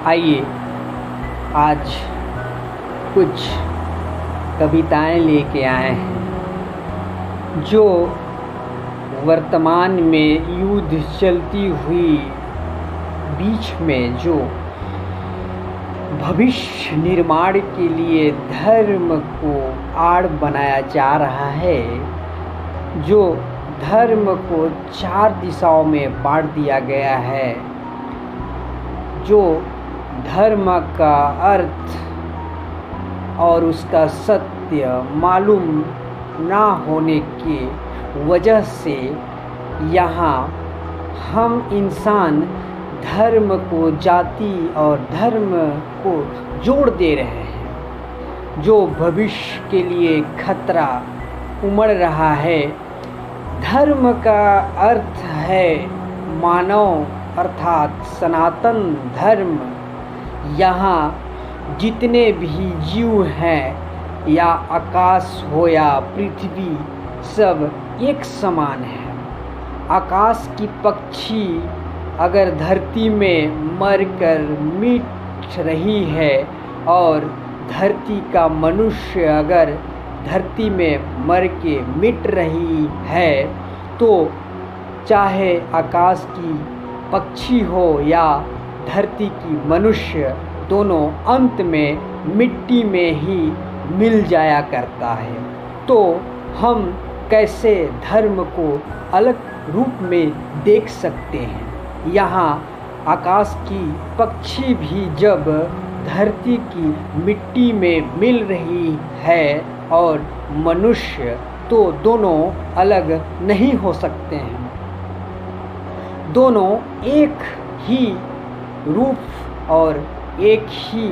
आइए आज कुछ कविताएं लेके आए हैं जो वर्तमान में युद्ध चलती हुई बीच में जो भविष्य निर्माण के लिए धर्म को आड़ बनाया जा रहा है, जो धर्म को 4 दिशाओं में बांट दिया गया है, जो धर्म का अर्थ और उसका सत्य मालूम ना होने की वजह से यहाँ हम इंसान धर्म को जाति और धर्म को जोड़ दे रहे हैं, जो भविष्य के लिए खतरा उमड़ रहा है। धर्म का अर्थ है मानव अर्थात सनातन धर्म। यहाँ जितने भी जीव हैं या आकाश हो या पृथ्वी, सब एक समान है। आकाश की पक्षी अगर धरती में मरकर मिट रही है और धरती का मनुष्य अगर धरती में मर के मिट रही है, तो चाहे आकाश की पक्षी हो या धरती की मनुष्य, दोनों अंत में मिट्टी में ही मिल जाया करता है। तो हम कैसे धर्म को अलग रूप में देख सकते हैं? यहाँ आकाश की पक्षी भी जब धरती की मिट्टी में मिल रही है और मनुष्य, तो दोनों अलग नहीं हो सकते हैं। दोनों एक ही रूप और एक ही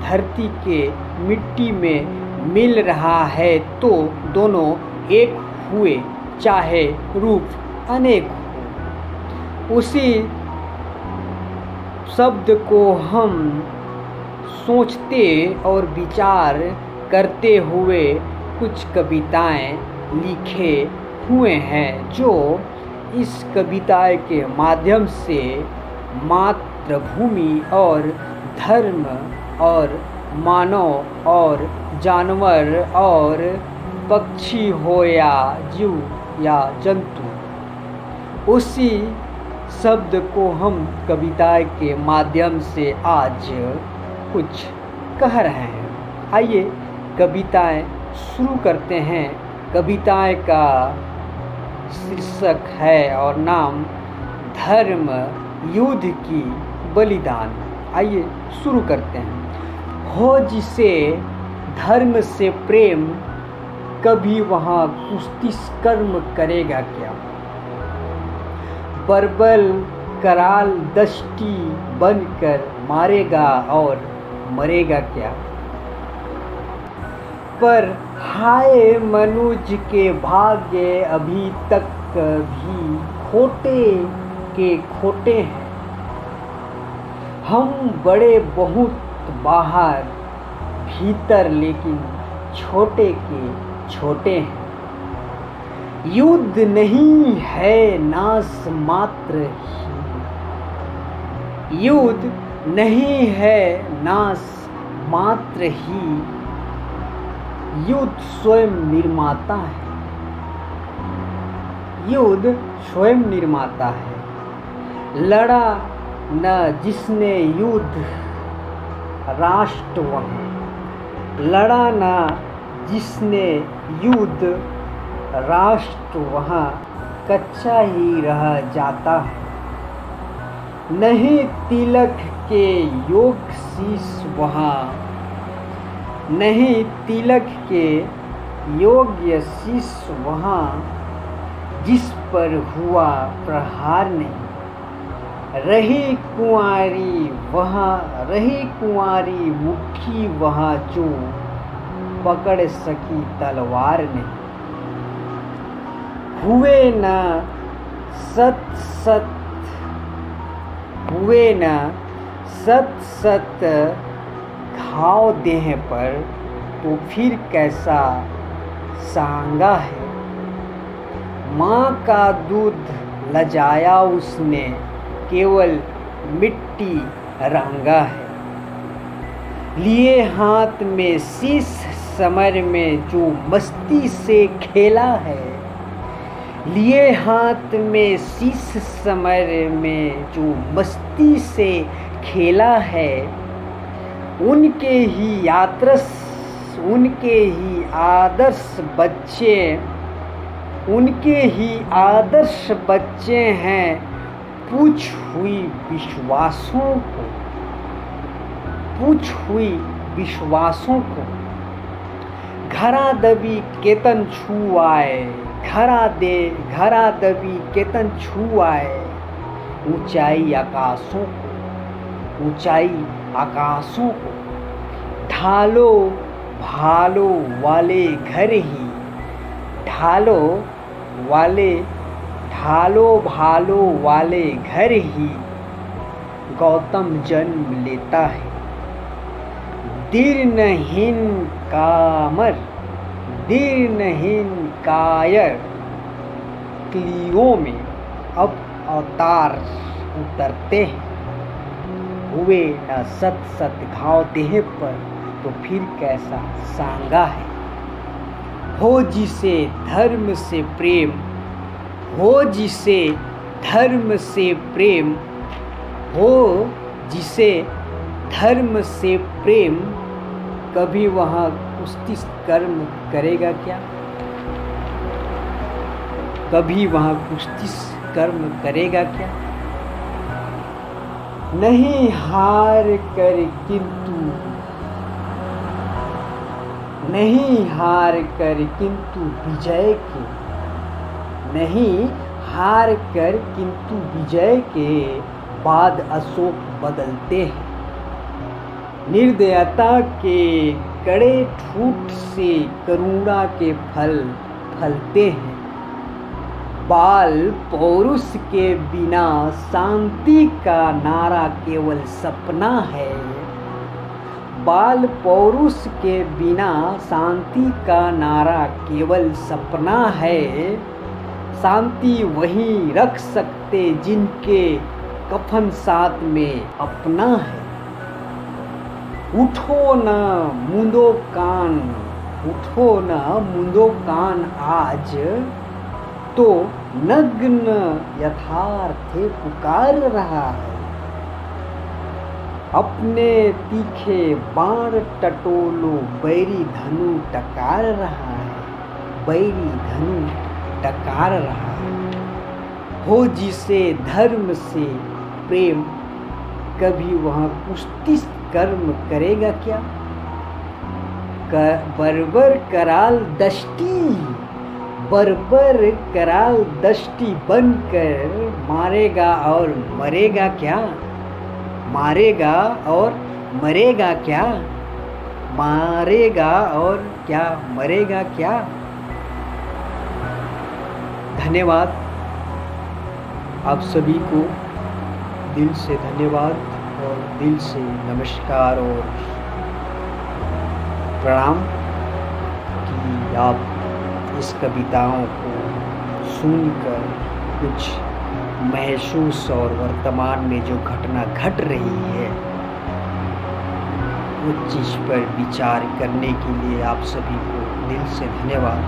धरती के मिट्टी में मिल रहा है, तो दोनों एक हुए, चाहे रूप अनेक हो। उसी शब्द को हम सोचते और विचार करते हुए कुछ कविताएं लिखे हुए हैं, जो इस कविता के माध्यम से मातृभूमि और धर्म और मानव और जानवर और पक्षी हो या जीव या जंतु, उसी शब्द को हम कविता के माध्यम से आज कुछ कह रहे हैं। आइए कविताएं शुरू करते हैं। कविताएं का शीर्षक है और नाम धर्म युद्ध की बलिदान। आइए शुरू करते हैं। हो जिसे धर्म से प्रेम, कभी वहाँ कुश्ती कर्म करेगा क्या? बर्बल कराल दष्टी बनकर मारेगा और मरेगा क्या? पर हाय मनुज के भाग्य अभी तक भी खोटे के खोटे हैं। हम बड़े बहुत बाहर भीतर, लेकिन छोटे के छोटे हैं। युद्ध नहीं है नाश मात्र ही, युद्ध नहीं है नाश मात्र ही, युद्ध स्वयं निर्माता है। युद्ध स्वयं निर्माता है। लड़ा न जिसने युद्ध राष्ट्र वहाँ, लड़ा न जिसने युद्ध राष्ट्र वहाँ, कच्चा ही रह जाता है। नहीं तिलक के योग शीश वहाँ, नहीं तिलक के योग्य शीश वहाँ, जिस पर हुआ प्रहार नहीं। रही कुंवारी वहाँ, रही कुंवारी मुट्ठी वहाँ, जो पकड़ सकी तलवार नहीं। हुए न सत सत, हुए न सत सत घाव देह पर, तो फिर कैसा सांगा है। माँ का दूध लजाया उसने, केवल मिट्टी रंगा है। लिए हाथ में शीश समर में जो मस्ती से खेला है, लिए हाथ में शीश समर में जो मस्ती से खेला है, उनके ही आदर्श बच्चे हैं पूछ हुई विश्वासों को घरा दबी केतन छू आए, घरा दबी केतन छू आए, ऊंचाई आकाशों को ढालो भालो वाले घर ही, ढालो भालो वाले घर ही गौतम जन्म लेता है। दीर्घहीन कायर क्लियों में अब अवतार उतरते हैं। हुए न सत घाव देह पर तो फिर कैसा सांगा है। हो जिसे धर्म से प्रेम, हो जिसे धर्म से प्रेम, कभी वहाँ कुश्ती कर्म करेगा क्या? कभी वहाँ कुश्ती कर्म करेगा क्या? नहीं हार कर किंतु विजय के बाद अशोक बदलते हैं। निर्दयता के कड़े ठूठ से करुणा के फल फलते हैं। बाल पौरुष के बिना शांति का नारा केवल सपना है। बाल पौरुष के बिना शांति का नारा केवल सपना है। शांति वहीं रख सकते जिनके कफन साथ में अपना है। उठो न मुंदो कान आज तो नग्न यथार्थ पुकार रहा है। अपने तीखे बाण टटोलो बैरी धनु टकार रहा है। हो जिसे धर्म से प्रेम, कभी वहाँ कुश्ती कर्म करेगा क्या? बर्बर कराल दष्टी बनकर मारेगा और मरेगा क्या? मरेगा और मरेगा क्या? धन्यवाद आप सभी को, दिल से धन्यवाद और दिल से नमस्कार और प्रणाम कि आप इस कविताओं को सुनकर कुछ महसूस और वर्तमान में जो घटना घट रही है उस चीज़ पर विचार करने के लिए आप सभी को दिल से धन्यवाद।